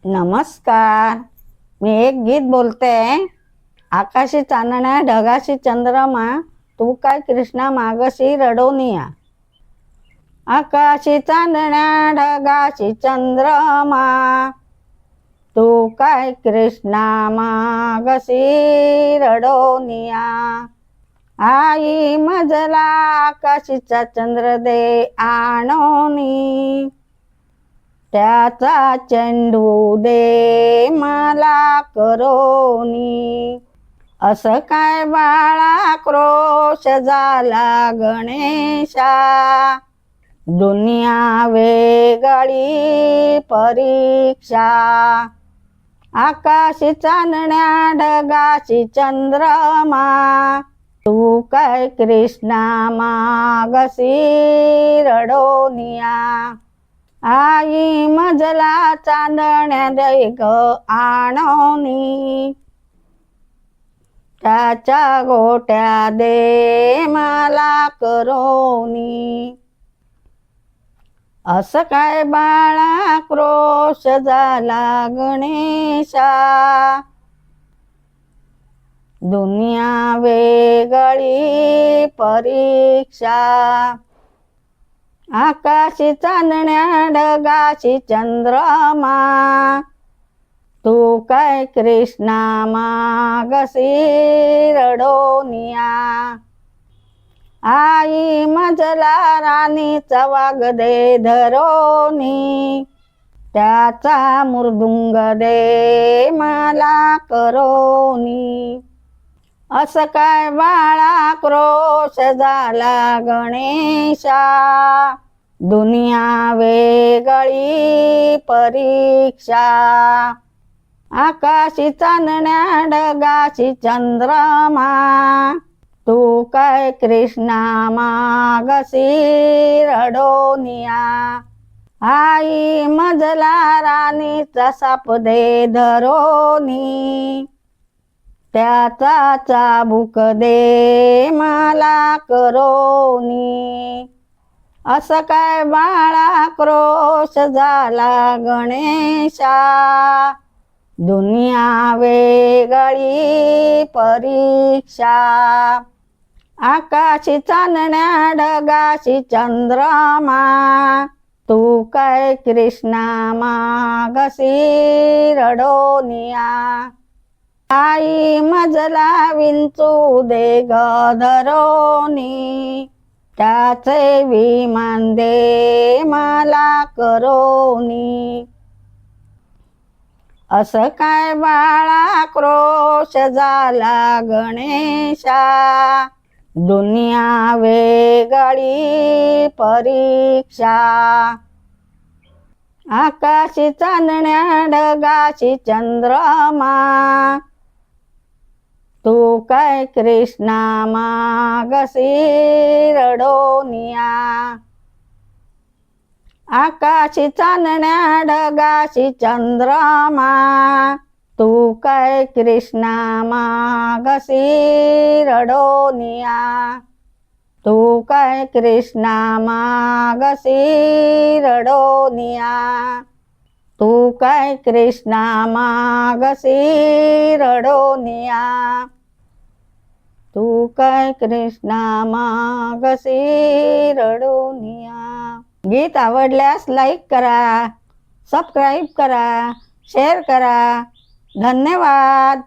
नमस्कार. मी एक गीत बोलते. आकाशी चांदण्या ढगाशी चंद्रमा, तू काय कृष्णा मागशी रडोनिया. आकाशी चांदण्या ढगाशी चंद्रमा, तू काय कृष्णा मागशी रडोनिया. आई मजला आकाशीचा चंद्र दे आणोनी, त्याचा चेंडू दे मला करोनी. असं काय बाळा क्रोश झाला गणेशा, दुनिया वेगळी परीक्षा. आकाशी चांदण्या ढगाशी चंद्रमा, तू काय कृष्णा मागशी रडोनिया. आई मजला चांदण्या दे ग आणोनी, त्याच्या गोट्या दे मला करोनी. असं काय बाळा क्रोश झाला गणेशा, दुनिया वेगळी परीक्षा. आकाशी चांदण्या ढगाशी चंद्रमा, तू काय कृष्णा मागशी रडोनिया. आई मजला राणीचा वाघ दे धरोनी, त्याचा मृदुंग दे मला करोनी. असं काय बाळा क्रोश झाला गणेशा, दुनिया वेगळी परीक्षा. आकाशी चांदण्या ढगाशी चंद्रमा, तू काय कृष्णा मागशी रडोनिया. आई मजला राणीचा साप दे धरोनी, त्याचा चाबूक दे मला करोनी. असं काय बाळा क्रोश झाला गणेशा, दुनिया वेगळी परीक्षा. आकाशी चांदण्या ढगाशी चंद्रमा, तू काय कृष्णा मागशी रडोनिया. आई मजला विंचू दे ग धरोनी, त्याचे विमान दे मला करोनी. असं काय बाळा क्रोश झाला गणेशा, दुनिया वेगळी परीक्षा. आकाशी चांदण्या ढगाशी चंद्रमा, तू काय कृष्णा मागशी रडोनिया. आकाशी चांदण्या ढगाशी चंद्रमा, तू काय कृष्णा मागशी रडोनिया. तू काय कृष्णा मागशी रडोनिया. तू काय कृष्णा मागशी रडोनिया. तू काय कृष्णा मागशी रडोनिया. गीत आवडल्यास लाईक करा, सबस्क्राईब करा, शेअर करा. धन्यवाद.